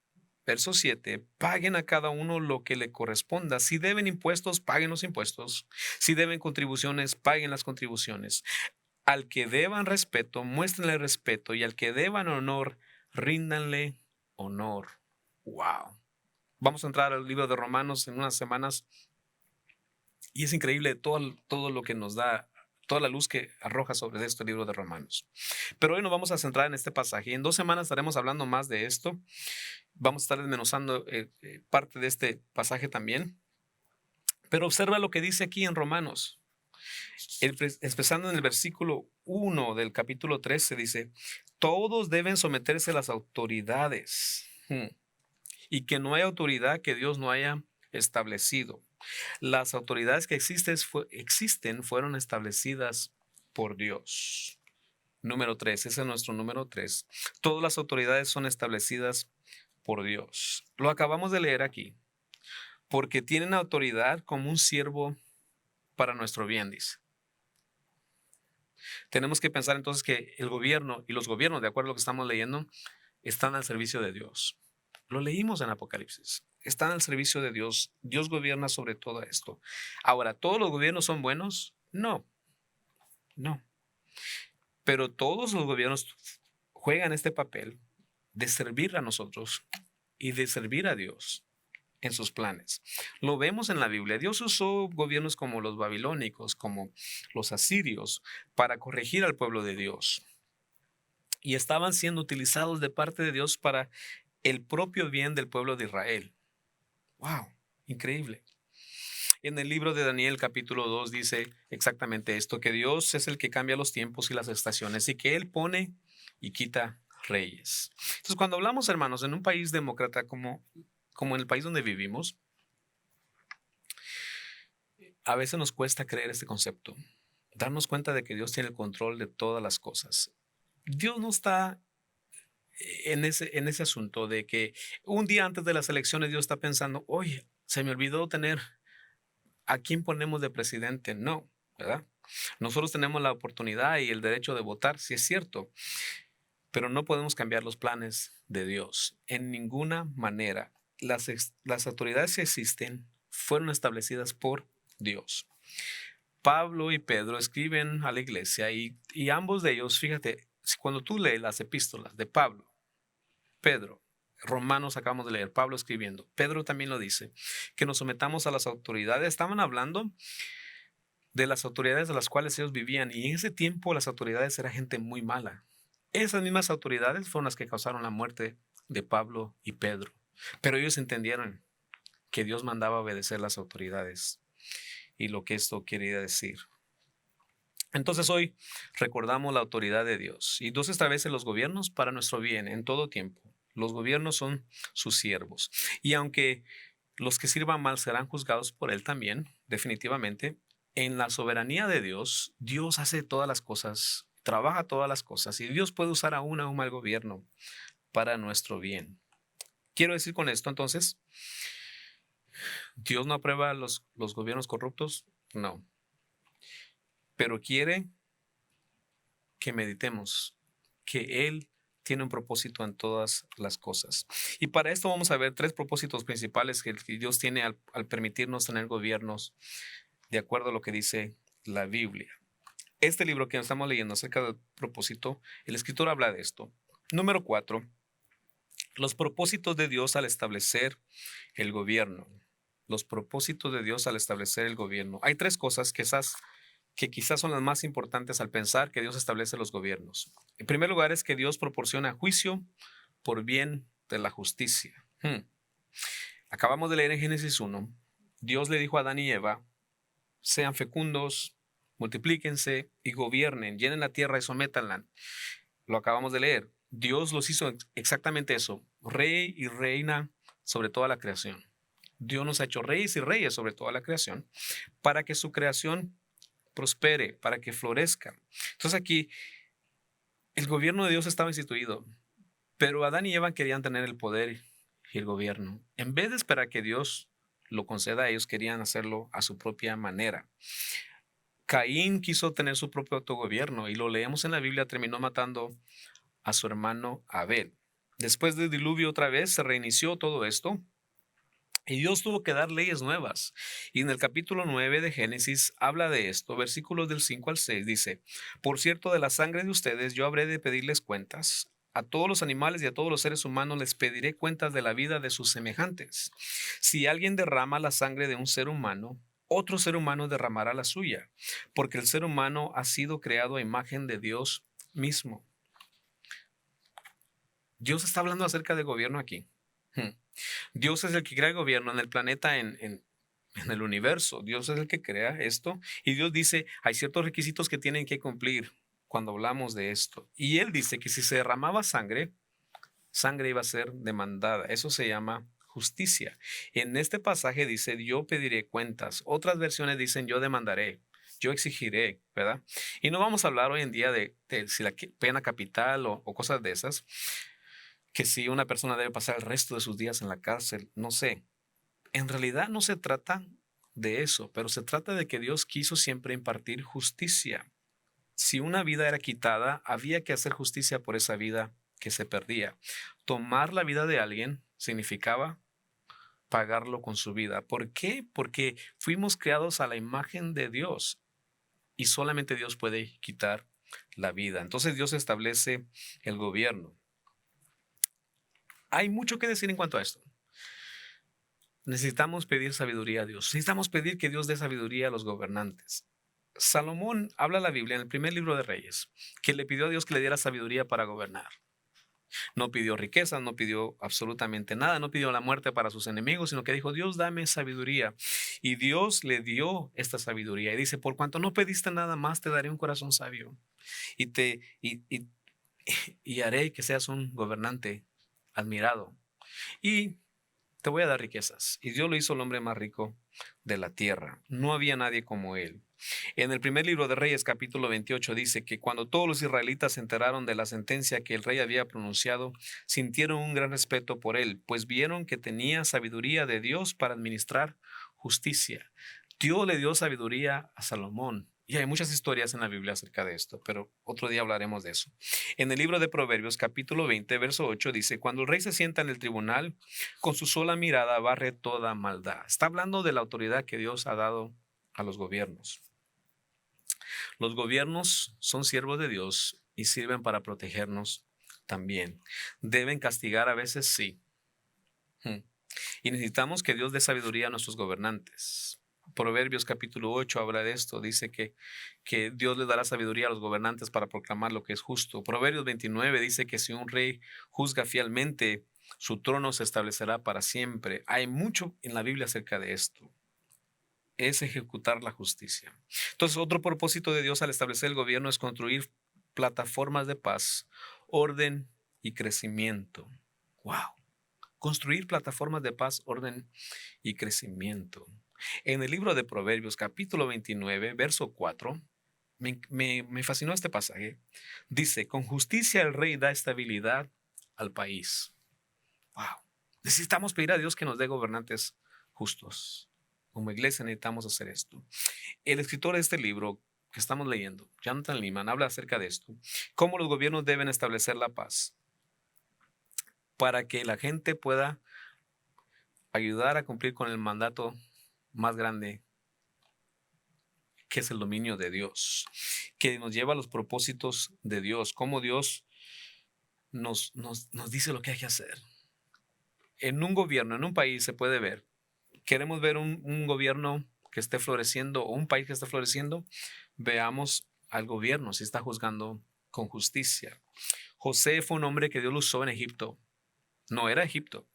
Verso 7, paguen a cada uno lo que le corresponda. Si deben impuestos, paguen los impuestos. Si deben contribuciones, paguen las contribuciones. Al que deban respeto, muéstrenle respeto. Y al que deban honor, ríndanle honor. Wow. Vamos a entrar al libro de Romanos en unas semanas. Y es increíble todo lo que nos da, toda la luz que arroja sobre este libro de Romanos. Pero hoy nos vamos a centrar en este pasaje. Y en 2 semanas estaremos hablando más de esto. Vamos a estar desmenuzando parte de este pasaje también. Pero observa lo que dice aquí en Romanos. Empezando en el versículo 1 del capítulo 13, dice: todos deben someterse a las autoridades, y que no hay autoridad que Dios no haya establecido. Las autoridades que existen fueron establecidas por Dios. Número 3, ese es nuestro número 3. Todas las autoridades son establecidas por Dios. Lo acabamos de leer aquí. Porque tienen autoridad como un siervo para nuestro bien, dice. Tenemos que pensar entonces que el gobierno y los gobiernos, de acuerdo a lo que estamos leyendo, están al servicio de Dios. Lo leímos en Apocalipsis. Están al servicio de Dios. Dios gobierna sobre todo esto. Ahora, ¿todos los gobiernos son buenos? No, no. Pero todos los gobiernos juegan este papel de servir a nosotros y de servir a Dios en sus planes. Lo vemos en la Biblia. Dios usó gobiernos como los babilónicos, como los asirios, para corregir al pueblo de Dios. Y estaban siendo utilizados de parte de Dios para el propio bien del pueblo de Israel. ¡Wow! Increíble. En el libro de Daniel capítulo 2 dice exactamente esto, que Dios es el que cambia los tiempos y las estaciones y que Él pone y quita reyes. Entonces, cuando hablamos, hermanos, en un país demócrata como en el país donde vivimos, a veces nos cuesta creer este concepto, darnos cuenta de que Dios tiene el control de todas las cosas. Dios no está en ese asunto de que un día antes de las elecciones Dios está pensando, oye, se me olvidó tener a quién ponemos de presidente. No, ¿verdad? Nosotros tenemos la oportunidad y el derecho de votar, sí es cierto, pero no podemos cambiar los planes de Dios en ninguna manera. Las autoridades que existen fueron establecidas por Dios. Pablo y Pedro escriben a la iglesia y ambos de ellos, fíjate, cuando tú lees las epístolas de Pablo, Pedro, Romanos acabamos de leer, Pablo escribiendo, Pedro también lo dice, que nos sometamos a las autoridades. Estaban hablando de las autoridades de las cuales ellos vivían, y en ese tiempo las autoridades eran gente muy mala. Esas mismas autoridades fueron las que causaron la muerte de Pablo y Pedro, pero ellos entendieron que Dios mandaba obedecer las autoridades y lo que esto quería decir. Entonces hoy recordamos la autoridad de Dios y Dios establece los gobiernos para nuestro bien en todo tiempo. Los gobiernos son sus siervos, y aunque los que sirvan mal serán juzgados por Él también, definitivamente, en la soberanía de Dios, Dios hace todas las cosas, trabaja todas las cosas, y Dios puede usar aún a un mal gobierno para nuestro bien. Quiero decir con esto, entonces, ¿Dios no aprueba los gobiernos corruptos? No. Pero quiere que meditemos que Él tiene un propósito en todas las cosas. Y para esto vamos a ver 3 propósitos principales que Dios tiene al permitirnos tener gobiernos de acuerdo a lo que dice la Biblia. Este libro que estamos leyendo acerca del propósito, el escritor habla de esto. Número 4, los propósitos de Dios al establecer el gobierno. Los propósitos de Dios al establecer el gobierno. Hay 3 cosas que quizás son las más importantes al pensar que Dios establece los gobiernos. En primer lugar es que Dios proporciona juicio por bien de la justicia. Acabamos de leer en Génesis 1, Dios le dijo a Adán y Eva, sean fecundos, multiplíquense y gobiernen, llenen la tierra y sométanla. Lo acabamos de leer. Dios los hizo exactamente eso, rey y reina sobre toda la creación. Dios nos ha hecho reyes y reyes sobre toda la creación para que su creación prospere, para que florezca. Entonces aquí el gobierno de Dios estaba instituido, pero Adán y Eva querían tener el poder y el gobierno. En vez de esperar que Dios lo conceda, ellos querían hacerlo a su propia manera. Caín quiso tener su propio autogobierno y lo leemos en la Biblia, terminó matando a su hermano Abel. Después del diluvio otra vez se reinició todo esto. Y Dios tuvo que dar leyes nuevas. Y en el capítulo 9 de Génesis habla de esto. Versículos del 5 al 6 dice, por cierto, de la sangre de ustedes yo habré de pedirles cuentas. A todos los animales y a todos los seres humanos les pediré cuentas de la vida de sus semejantes. Si alguien derrama la sangre de un ser humano, otro ser humano derramará la suya, porque el ser humano ha sido creado a imagen de Dios mismo. Dios está hablando acerca del gobierno aquí. Dios es el que crea el gobierno en el planeta, en el universo. Dios es el que crea esto. Y Dios dice, hay ciertos requisitos que tienen que cumplir cuando hablamos de esto. Y Él dice que si se derramaba sangre, sangre iba a ser demandada. Eso se llama justicia. En este pasaje dice, yo pediré cuentas. Otras versiones dicen, yo demandaré, yo exigiré, ¿verdad? Y no vamos a hablar hoy en día de si la pena capital o cosas de esas, que si una persona debe pasar el resto de sus días en la cárcel, no sé. En realidad no se trata de eso, pero se trata de que Dios quiso siempre impartir justicia. Si una vida era quitada, había que hacer justicia por esa vida que se perdía. Tomar la vida de alguien significaba pagarlo con su vida. ¿Por qué? Porque fuimos creados a la imagen de Dios y solamente Dios puede quitar la vida. Entonces Dios establece el gobierno. Hay mucho que decir en cuanto a esto. Necesitamos pedir sabiduría a Dios. Necesitamos pedir que Dios dé sabiduría a los gobernantes. Salomón habla la Biblia en el primer libro de Reyes, que le pidió a Dios que le diera sabiduría para gobernar. No pidió riquezas, no pidió absolutamente nada, no pidió la muerte para sus enemigos, sino que dijo, Dios, dame sabiduría. Y Dios le dio esta sabiduría. Y dice, por cuanto no pediste nada más, te daré un corazón sabio. Y, y haré que seas un gobernante admirado. Y te voy a dar riquezas. Y Dios lo hizo el hombre más rico de la tierra. No había nadie como él. En el primer libro de Reyes, capítulo 28, dice que cuando todos los israelitas se enteraron de la sentencia que el rey había pronunciado, sintieron un gran respeto por él, pues vieron que tenía sabiduría de Dios para administrar justicia. Dios le dio sabiduría a Salomón. Y hay muchas historias en la Biblia acerca de esto, pero otro día hablaremos de eso. En el libro de Proverbios, capítulo 20, verso 8, dice, cuando el rey se sienta en el tribunal, con su sola mirada barre toda maldad. Está hablando de la autoridad que Dios ha dado a los gobiernos. Los gobiernos son siervos de Dios y sirven para protegernos también. Deben castigar a veces, sí. Y necesitamos que Dios dé sabiduría a nuestros gobernantes. Proverbios capítulo 8 habla de esto, dice que Dios le dará sabiduría a los gobernantes para proclamar lo que es justo. Proverbios 29 dice que si un rey juzga fielmente, su trono se establecerá para siempre. Hay mucho en la Biblia acerca de esto. Es ejecutar la justicia. Entonces, otro propósito de Dios al establecer el gobierno es construir plataformas de paz, orden y crecimiento. ¡Wow! Construir plataformas de paz, orden y crecimiento. En el libro de Proverbios, capítulo 29, verso 4, me fascinó este pasaje. Dice, con justicia el rey da estabilidad al país. ¡Wow! Necesitamos pedir a Dios que nos dé gobernantes justos. Como iglesia necesitamos hacer esto. El escritor de este libro que estamos leyendo, Jonathan Leeman, habla acerca de esto. Cómo los gobiernos deben establecer la paz para que la gente pueda ayudar a cumplir con el mandato más grande, que es el dominio de Dios, que nos lleva a los propósitos de Dios, cómo Dios nos dice lo que hay que hacer. En un gobierno, en un país se puede ver. Queremos ver un gobierno que esté floreciendo o un país que esté floreciendo, veamos al gobierno si está juzgando con justicia. José fue un hombre que Dios lo usó en Egipto. No era egipcio.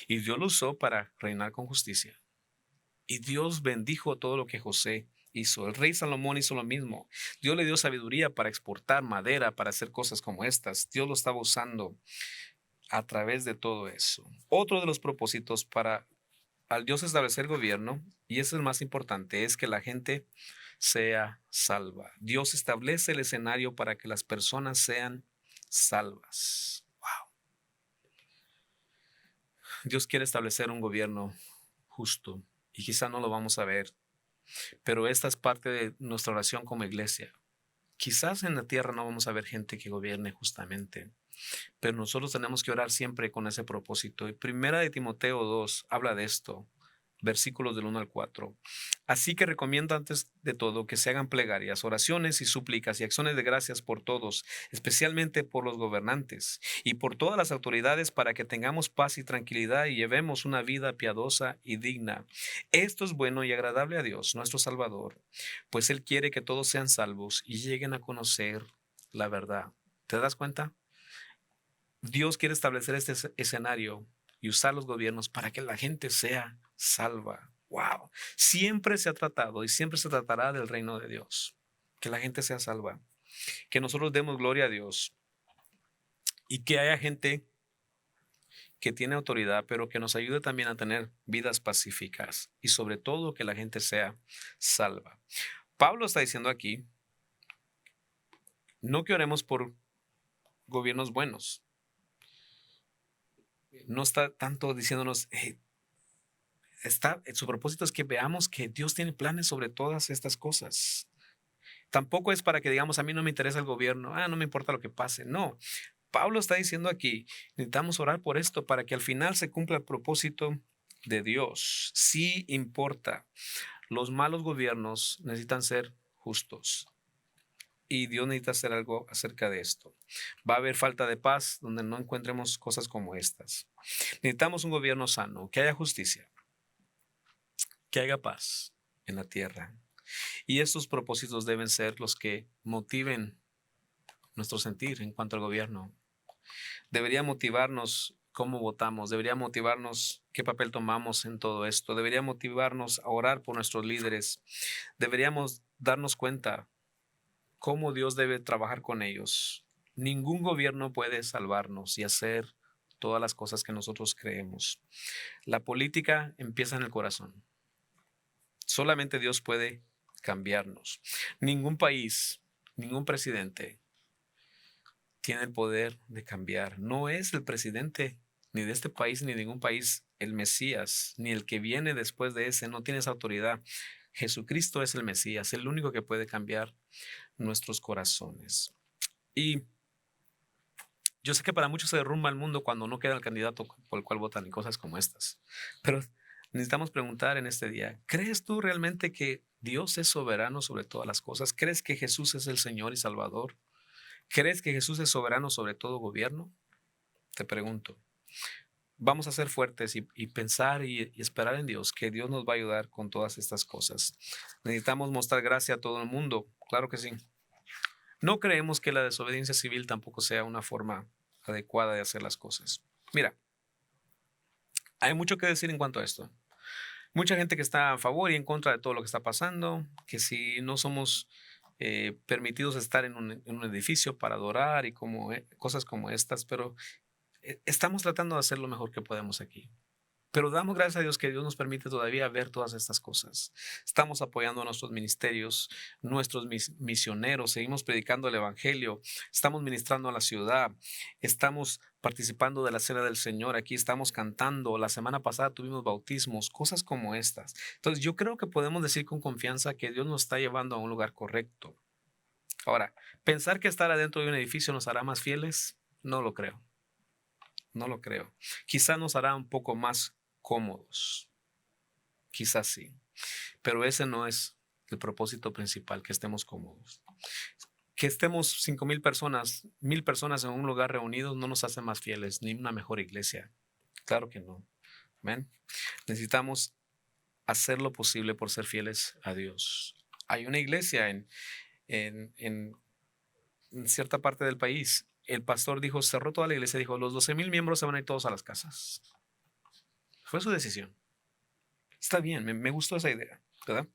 Y Dios lo usó para reinar con justicia. Y Dios bendijo todo lo que José hizo. El rey Salomón hizo lo mismo. Dios le dio sabiduría para exportar madera, para hacer cosas como estas. Dios lo estaba usando a través de todo eso. Otro de los propósitos para al Dios establecer gobierno, y eso es el más importante, es que la gente sea salva. Dios establece el escenario para que las personas sean salvas. Wow. Dios quiere establecer un gobierno justo y quizá no lo vamos a ver, pero esta es parte de nuestra oración como iglesia. Quizás en la tierra no vamos a ver gente que gobierne justamente, pero nosotros tenemos que orar siempre con ese propósito. Y Primera de Timoteo 2 habla de esto. versículos del 1 al 4. Así que recomiendo antes de todo que se hagan plegarias, oraciones y súplicas y acciones de gracias por todos, especialmente por los gobernantes y por todas las autoridades, para que tengamos paz y tranquilidad y llevemos una vida piadosa y digna. Esto es bueno y agradable a Dios, nuestro Salvador, pues Él quiere que todos sean salvos y lleguen a conocer la verdad. ¿Te das cuenta? Dios quiere establecer este escenario y usar los gobiernos para que la gente sea salva. Wow. Siempre se ha tratado y siempre se tratará del reino de Dios. Que la gente sea salva. Que nosotros demos gloria a Dios. Y que haya gente que tiene autoridad, pero que nos ayude también a tener vidas pacíficas. Y sobre todo que la gente sea salva. Pablo está diciendo aquí, no que oremos por gobiernos buenos. No está tanto diciéndonos, su propósito es que veamos que Dios tiene planes sobre todas estas cosas. Tampoco es para que digamos, a mí no me interesa el gobierno, no me importa lo que pase. No, Pablo está diciendo aquí, necesitamos orar por esto para que al final se cumpla el propósito de Dios. Sí importa. Los malos gobiernos necesitan ser justos. Y Dios necesita hacer algo acerca de esto. Va a haber falta de paz donde no encontremos cosas como estas. Necesitamos un gobierno sano, que haya justicia, que haya paz en la tierra. Y estos propósitos deben ser los que motiven nuestro sentir en cuanto al gobierno. Debería motivarnos cómo votamos, debería motivarnos qué papel tomamos en todo esto, debería motivarnos a orar por nuestros líderes, deberíamos darnos cuenta cómo Dios debe trabajar con ellos. Ningún gobierno puede salvarnos y hacer todas las cosas que nosotros creemos. La política empieza en el corazón. Solamente Dios puede cambiarnos. Ningún país, ningún presidente tiene el poder de cambiar. No es el presidente ni de este país ni de ningún país el Mesías, ni el que viene después de ese. No tiene esa autoridad. Jesucristo es el Mesías, el único que puede cambiar nuestros corazones. Y yo sé que para muchos se derrumba el mundo cuando no queda el candidato por el cual votan y cosas como estas. Pero necesitamos preguntar en este día, ¿crees tú realmente que Dios es soberano sobre todas las cosas? ¿Crees que Jesús es el Señor y Salvador? ¿Crees que Jesús es soberano sobre todo gobierno? Te pregunto. Vamos a ser fuertes y pensar y esperar en Dios, que Dios nos va a ayudar con todas estas cosas. Necesitamos mostrar gracia a todo el mundo, claro que sí. No creemos que la desobediencia civil tampoco sea una forma adecuada de hacer las cosas. Mira, hay mucho que decir en cuanto a esto. Mucha gente que está a favor y en contra de todo lo que está pasando, que si no somos permitidos estar en un edificio para adorar y cosas como estas, pero estamos tratando de hacer lo mejor que podemos aquí. Pero damos gracias a Dios que Dios nos permite todavía ver todas estas cosas. Estamos apoyando a nuestros ministerios, nuestros misioneros, seguimos predicando el evangelio, estamos ministrando a la ciudad, estamos participando de la cena del Señor, aquí estamos cantando, la semana pasada tuvimos bautismos, cosas como estas. Entonces yo creo que podemos decir con confianza que Dios nos está llevando a un lugar correcto. Ahora, pensar que estar adentro de un edificio nos hará más fieles, no lo creo. No lo creo. Quizá nos hará un poco más cómodos. Quizás sí. Pero ese no es el propósito principal, que estemos cómodos. Que estemos 5,000 personas, 1,000 personas en un lugar reunidos no nos hace más fieles, ni una mejor iglesia. Claro que no. ¿Ven? Necesitamos hacer lo posible por ser fieles a Dios. Hay una iglesia en cierta parte del país. El pastor dijo, cerró toda la iglesia, dijo, los 12,000 miembros se van a ir todos a las casas. Fue su decisión. Está bien, me gustó esa idea, ¿verdad?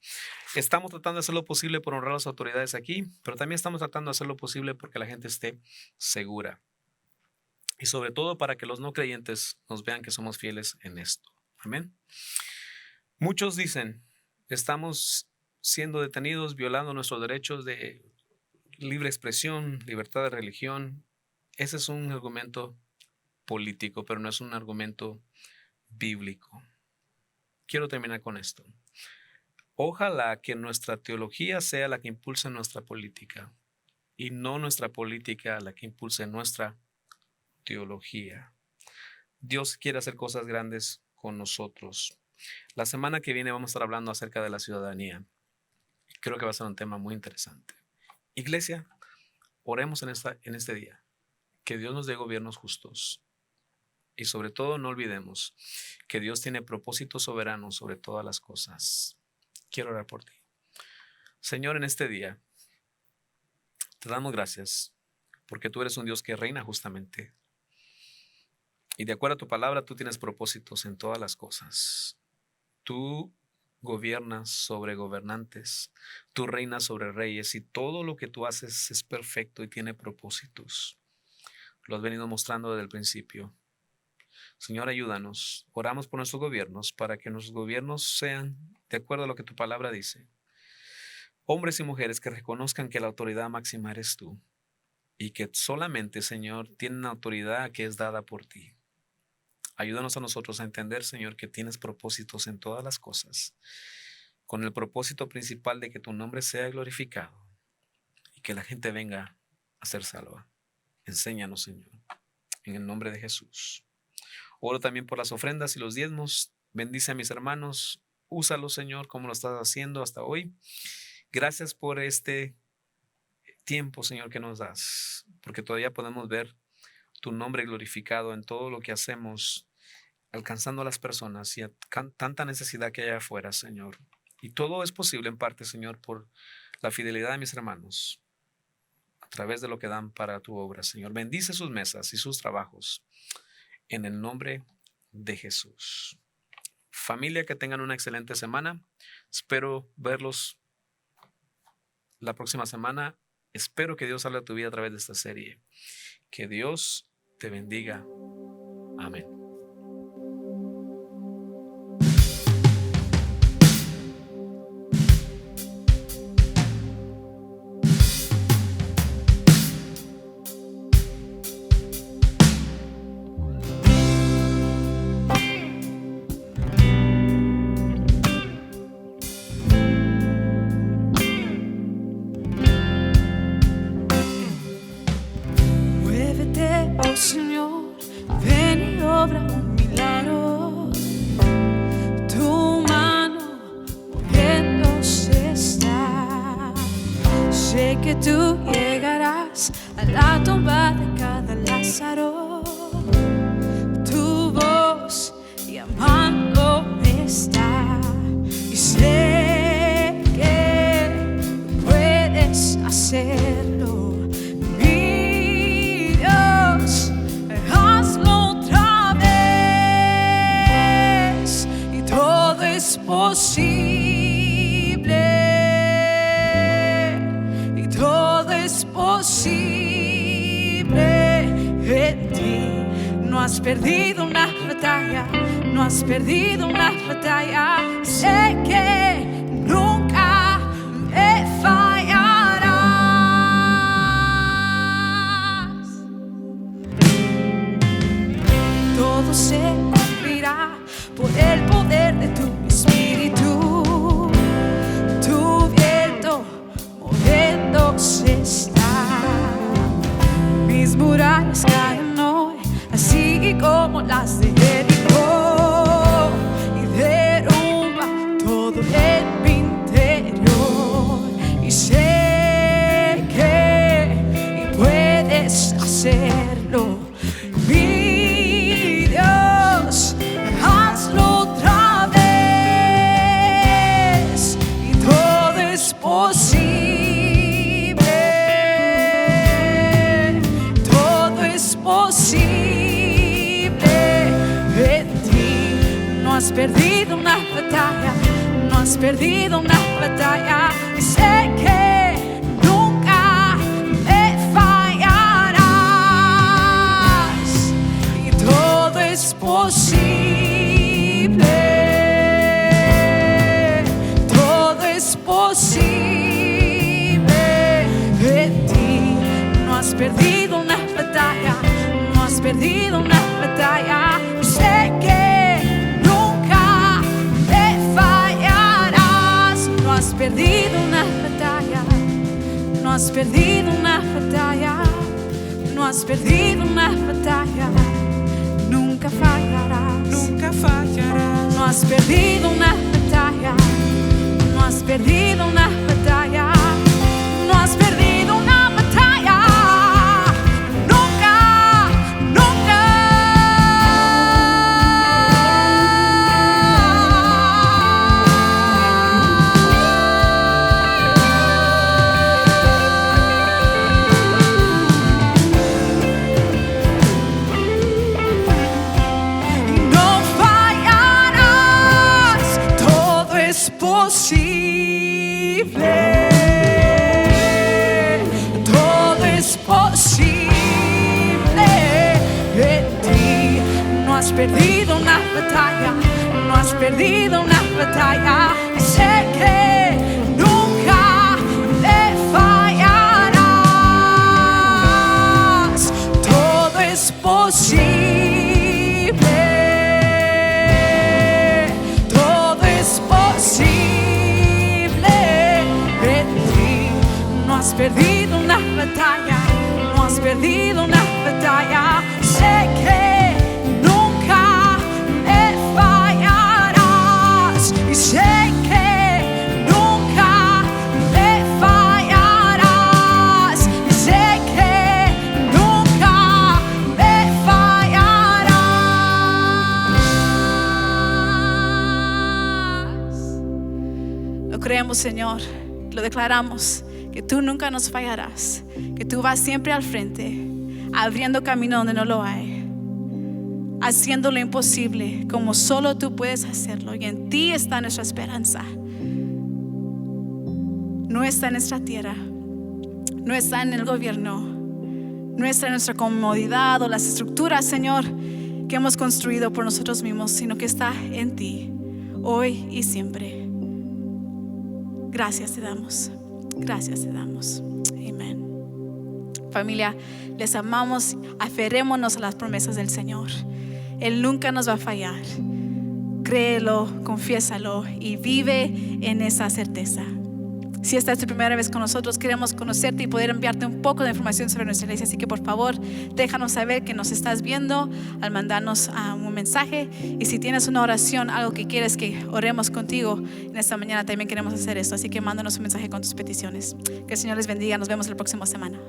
Estamos tratando de hacer lo posible por honrar a las autoridades aquí, pero también estamos tratando de hacer lo posible porque la gente esté segura. Y sobre todo para que los no creyentes nos vean que somos fieles en esto. Amén. Muchos dicen, estamos siendo detenidos, violando nuestros derechos de libre expresión, libertad de religión. Ese es un argumento político, pero no es un argumento bíblico. Quiero terminar con esto. Ojalá que nuestra teología sea la que impulse nuestra política y no nuestra política la que impulse nuestra teología. Dios quiere hacer cosas grandes con nosotros. La semana que viene vamos a estar hablando acerca de la ciudadanía. Creo que va a ser un tema muy interesante. Iglesia, oremos en este día. Que Dios nos dé gobiernos justos. Y sobre todo no olvidemos que Dios tiene propósitos soberanos sobre todas las cosas. Quiero orar por ti. Señor, en este día te damos gracias porque tú eres un Dios que reina justamente. Y de acuerdo a tu palabra, tú tienes propósitos en todas las cosas. Tú gobiernas sobre gobernantes, tú reinas sobre reyes y todo lo que tú haces es perfecto y tiene propósitos. Lo has venido mostrando desde el principio. Señor, ayúdanos. Oramos por nuestros gobiernos para que nuestros gobiernos sean de acuerdo a lo que tu palabra dice. Hombres y mujeres que reconozcan que la autoridad máxima eres tú y que solamente, Señor, tienen autoridad que es dada por ti. Ayúdanos a nosotros a entender, Señor, que tienes propósitos en todas las cosas, con el propósito principal de que tu nombre sea glorificado y que la gente venga a ser salva. Enséñanos, Señor, en el nombre de Jesús. Oro también por las ofrendas y los diezmos. Bendice a mis hermanos. Úsalos, Señor, como lo estás haciendo hasta hoy. Gracias por este tiempo, Señor, que nos das, porque todavía podemos ver tu nombre glorificado en todo lo que hacemos, alcanzando a las personas y a tanta necesidad que hay afuera, Señor. Y todo es posible en parte, Señor, por la fidelidad de mis hermanos, a través de lo que dan para tu obra, Señor. Bendice sus mesas y sus trabajos, en el nombre de Jesús. Familia, que tengan una excelente semana. Espero verlos la próxima semana. Espero que Dios hable a tu vida a través de esta serie. Que Dios te bendiga. Amén. Oh Señor, ven y obra un milagro. Tu mano moviéndose está. Sé que tú llegarás a la tumba de cada Lázaro. Tu voz llamándome está. Y sé que puedes hacerlo. Posible, y todo es posible en ti. No has perdido una batalla, no has perdido una batalla. Sé que nunca me fallarás. Todo se cumplirá por el poder de tu Espíritu. Tu viento moviéndose está. Mis murallas caen hoy, así como las de Jericó, y derrumba todo en mi interior. Y sé que puedes hacerlo. Mi Dios, hazlo otra vez. Y todo es posible. Todo es posible en ti. No has perdido una batalla, no has perdido una batalla. Sé que nunca me fallarás. Y todo es posible. Todo es posible en ti. No has perdido una batalla, no has perdido una batalla. Sé que nunca me fallarás. No has perdido una batalla, no has perdido una batalla, no has perdido una batalla. Nunca fallarás, Nunca fallarás. no has has perdido una batalla, no has perdido una batalla, no has perdido una batalla, nunca, nunca. No fallarás, todo es posible, todo es posible en ti. No has perdido una batalla, no has perdido una batalla. Sé que nunca le fallarás, todo es posible, todo es posible en ti. No has perdido una batalla, no has perdido una batalla. Sé que nunca le fallarás y sé que nunca le fallarás y sé que nunca le fallarás. Lo creemos, Señor, lo declaramos, que tú nunca nos fallarás, que tú vas siempre al frente, abriendo camino donde no lo hay, haciendo lo imposible como solo tú puedes hacerlo, y en ti está nuestra esperanza. No está en nuestra tierra, no está en el gobierno, no está en nuestra comodidad o las estructuras, Señor, que hemos construido por nosotros mismos, sino que está en ti, hoy y siempre. Gracias te damos, gracias te damos. Amén. Familia, les amamos, aferrémonos a las promesas del Señor. Él nunca nos va a fallar. Créelo, confiésalo y vive en esa certeza. Si esta es tu primera vez con nosotros, queremos conocerte y poder enviarte un poco de información sobre nuestra iglesia. Así que por favor, déjanos saber que nos estás viendo al mandarnos un mensaje. Y si tienes una oración, algo que quieres que oremos contigo en esta mañana, también queremos hacer esto. Así que mándanos un mensaje con tus peticiones. Que el Señor les bendiga. Nos vemos la próxima semana.